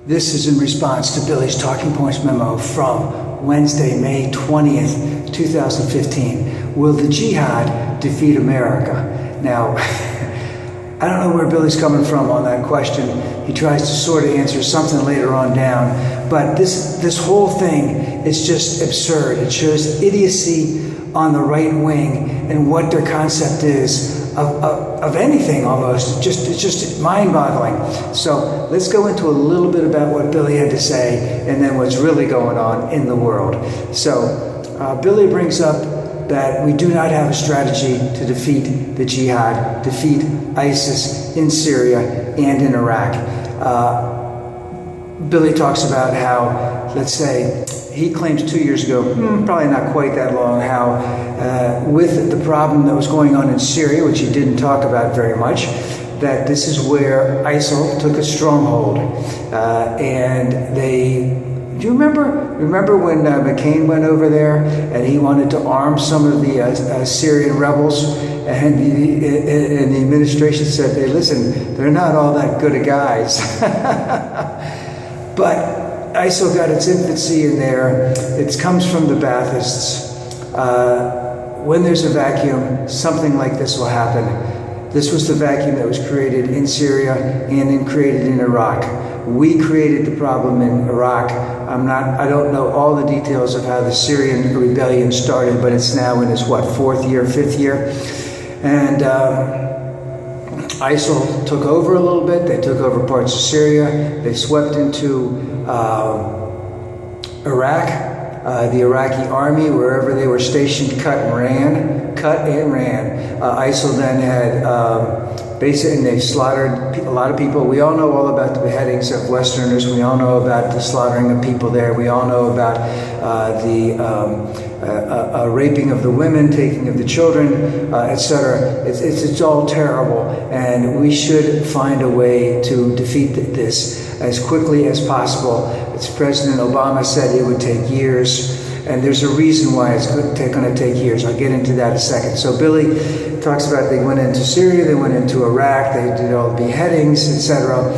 This is in response to Billy's Talking Points memo from Wednesday, May 20th, 2015. Will the jihad defeat America? Now, I don't know where Billy's coming from on that question. He tries to sort of answer something later on down, but this whole thing is just absurd. It shows idiocy on the right wing and what their concept is of anything almost. It's just mind-boggling. So let's go into a little bit about what Billy had to say and then what's really going on in the world. So Billy brings up that we do not have a strategy to defeat the jihad, defeat ISIS in Syria and in Iraq. Billy talks about how, let's say, he claims 2 years ago, probably not quite that long, how with the problem that was going on in Syria, which he didn't talk about very much, that this is where ISIL took a stronghold. And they, do you remember when McCain went over there and he wanted to arm some of the Syrian rebels? And the administration said, hey, listen, they're not all that good of guys. But ISIL got its infancy in there. It comes from the Baathists. When there's a vacuum, something like this will happen. This was the vacuum that was created in Syria and created in Iraq. We created the problem in Iraq. I don't know all the details of how the Syrian rebellion started, but it's now in its, fourth year, fifth year. And ISIL took over a little bit. They took over parts of Syria. They swept into Iraq. The Iraqi army, wherever they were stationed, cut and ran. ISIL then had basically, and they slaughtered a lot of people. We all know all about the beheadings of Westerners. We all know about the slaughtering of people there. We all know about the raping of the women, taking of the children, etc. It's all terrible, and we should find a way to defeat this as quickly as possible. As President Obama said, it would take years. And there's a reason why it's going to take years. I'll get into that in a second. So Billy talks about they went into Syria, they went into Iraq, they did all the beheadings, etc.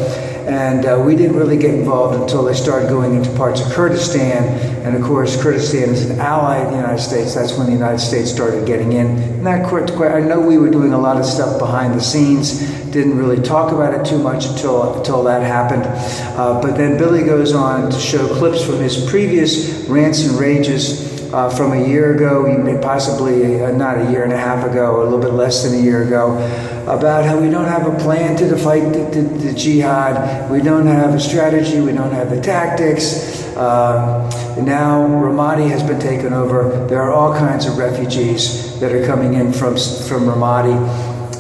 And we didn't really get involved until they started going into parts of Kurdistan. And of course, Kurdistan is an ally of the United States. That's when the United States started getting in. I know we were doing a lot of stuff behind the scenes. Didn't really talk about it too much until that happened. But then Billy goes on to show clips from his previous rants and rages from a year ago, possibly not a year and a half ago, a little bit less than a year ago, about how we don't have a plan to fight the jihad. We don't have a strategy. We don't have the tactics. Now Ramadi has been taken over. There are all kinds of refugees that are coming in from Ramadi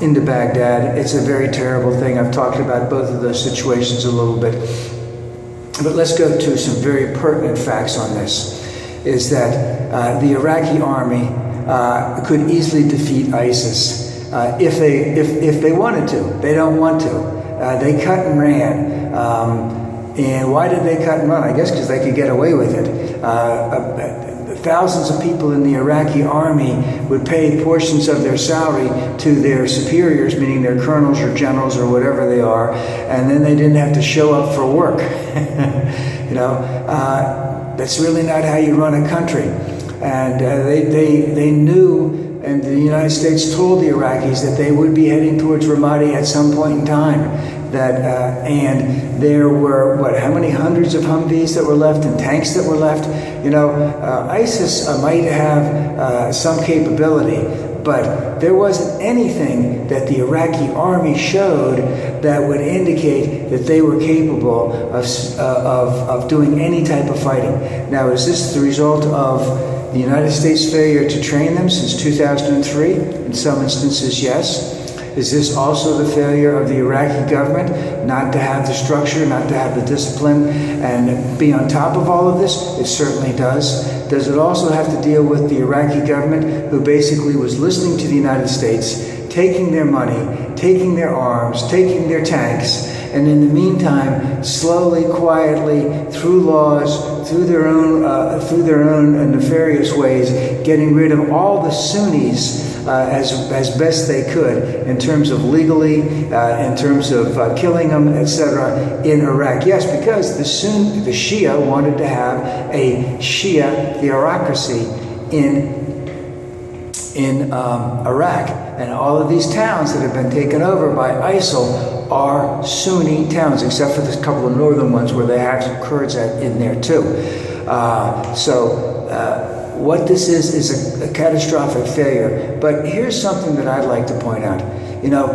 into Baghdad. It's a very terrible thing. I've talked about both of those situations a little bit. But let's go to some very pertinent facts on this. Is that the Iraqi army could easily defeat ISIS if they wanted to. They don't want to. They cut and ran. And why did they cut and run? I guess because they could get away with it. Thousands of people in the Iraqi army would pay portions of their salary to their superiors, meaning their colonels or generals or whatever they are, and then they didn't have to show up for work. That's really not how you run a country. And they knew, and the United States told the Iraqis that they would be heading towards Ramadi at some point in time. And there were, how many hundreds of Humvees that were left and tanks that were left? ISIS might have some capability, but there wasn't anything that the Iraqi army showed that would indicate that they were capable of doing any type of fighting. Now, is this the result of the United States' failure to train them since 2003? In some instances, yes. Is this also the failure of the Iraqi government not to have the structure, not to have the discipline, and be on top of all of this? It certainly does. Does it also have to deal with the Iraqi government, who basically was listening to the United States, taking their money, taking their arms, taking their tanks, And in the meantime, slowly, quietly, through laws, through their own nefarious ways, getting rid of all the Sunnis as best they could, in terms of legally, in terms of killing them, etc., in Iraq. Yes, because the Shia wanted to have a Shia theocracy in Iraq, and all of these towns that have been taken over by ISIL are Sunni towns, except for this couple of northern ones where they have some Kurds in there too. What this is a catastrophic failure. But here's something that I'd like to point out. You know,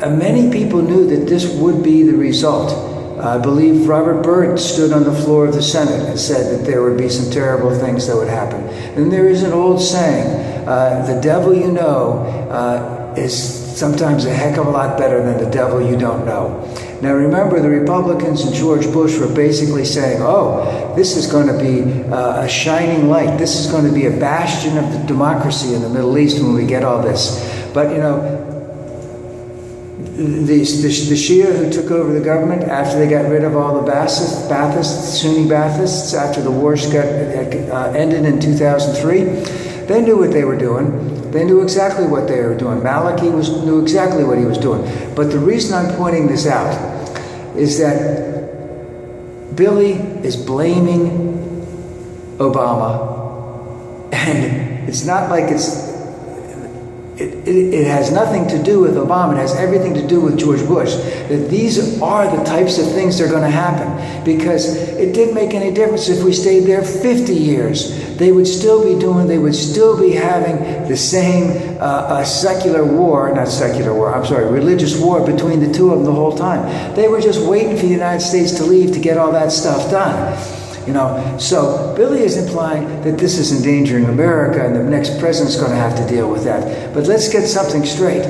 many people knew that this would be the result. I believe Robert Byrd stood on the floor of the Senate and said that there would be some terrible things that would happen. And there is an old saying, the devil you know is sometimes a heck of a lot better than the devil you don't know. Now remember, the Republicans and George Bush were basically saying, oh, this is going to be a shining light. This is going to be a bastion of the democracy in the Middle East when we get all this. But, you know, the Shia who took over the government after they got rid of all the Baathists, Sunni Baathists, after the wars ended in 2003, they knew what they were doing. They knew exactly what they were doing. Maliki knew exactly what he was doing. But the reason I'm pointing this out is that Billy is blaming Obama, and it's not like it has nothing to do with Obama. It has everything to do with George Bush. That these are the types of things that are going to happen, because it didn't make any difference if we stayed there 50 years. They would still be having the same religious war between the two of them the whole time. They were just waiting for the United States to leave to get all that stuff done. You know, so Billy is implying that this is endangering America, and the next president's going to have to deal with that. But let's get something straight.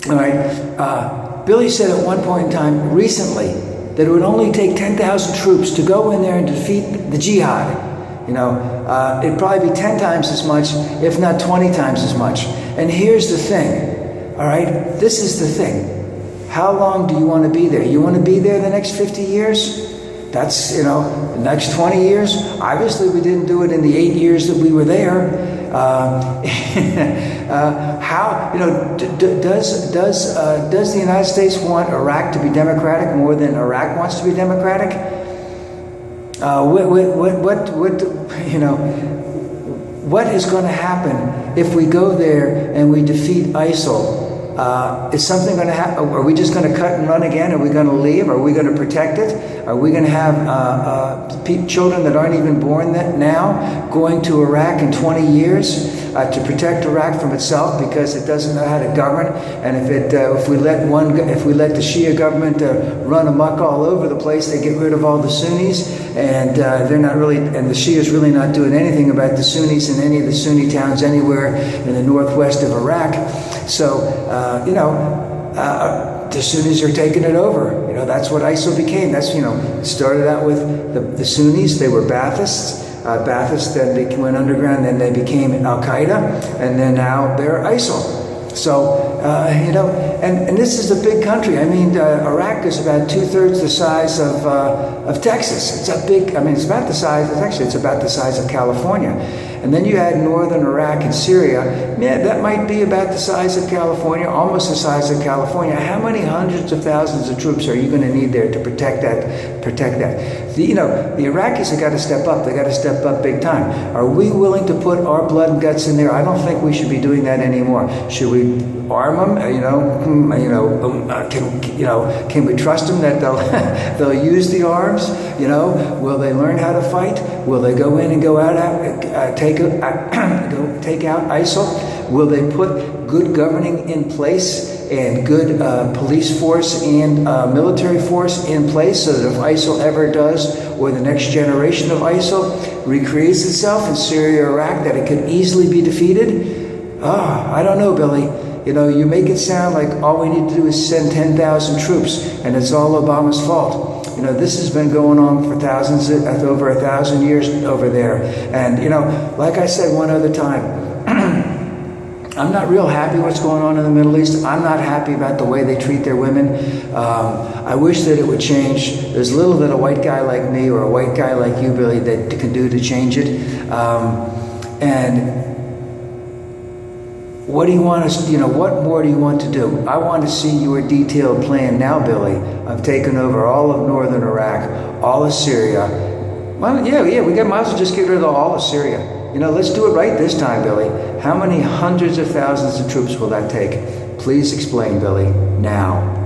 All right, Billy said at one point in time recently that it would only take 10,000 troops to go in there and defeat the jihad. You know, it'd probably be 10 times as much, if not 20 times as much. And here's the thing, all right? This is the thing. How long do you want to be there? You want to be there the next 50 years? That's, you know, the next 20 years? Obviously, we didn't do it in the 8 years that we were there. How, you know, does the United States want Iraq to be democratic more than Iraq wants to be democratic? You know, what is going to happen if we go there and we defeat ISIL? Is something going to happen? Are we just going to cut and run again? Are we going to leave? Are we going to protect it? Are we going to have children that aren't even born now going to Iraq in 20 years to protect Iraq from itself because it doesn't know how to govern? And if we let the Shia government run amok all over the place, they get rid of all the Sunnis, and the Shia's really not doing anything about the Sunnis in any of the Sunni towns anywhere in the northwest of Iraq. So, you know, the Sunnis are taking it over. You know, that's what ISIL became. That's, you know, it started out with the Sunnis. They were Baathists. Baathists then went underground, then they became Al-Qaeda, and then now they're ISIL. So, you know, and this is a big country. I mean, Iraq is about 2/3 the size of Texas. It's a big, I mean, it's about the size of California. And then you add northern Iraq and Syria, yeah, that might be about the size of California, almost the size of California. How many hundreds of thousands of troops are you going to need there to protect that? You know, the Iraqis have got to step up. They got to step up big time. Are we willing to put our blood and guts in there? I don't think we should be doing that anymore. Should we arm them? Can we trust them that they'll use the arms? You know, will they learn how to fight? Will they go in and go out take out ISIL? Will they put good governing in place and good police force and military force in place so that if ISIL ever does, or the next generation of ISIL recreates itself in Syria or Iraq, that it could easily be defeated? I don't know, Billy. You know, you make it sound like all we need to do is send 10,000 troops and it's all Obama's fault. You know, this has been going on for over 1,000 years over there. And, you know, like I said one other time, I'm not real happy what's going on in the Middle East. I'm not happy about the way they treat their women. I wish that it would change. There's little that a white guy like me or a white guy like you, Billy, that can do to change it. And what do you want us, what more do you want to do? I want to see your detailed plan now, Billy, of taking over all of northern Iraq, all of Syria. Well, yeah, we might as well just get rid of all of Syria. Let's do it right this time, Billy. How many hundreds of thousands of troops will that take? Please explain, Billy, now.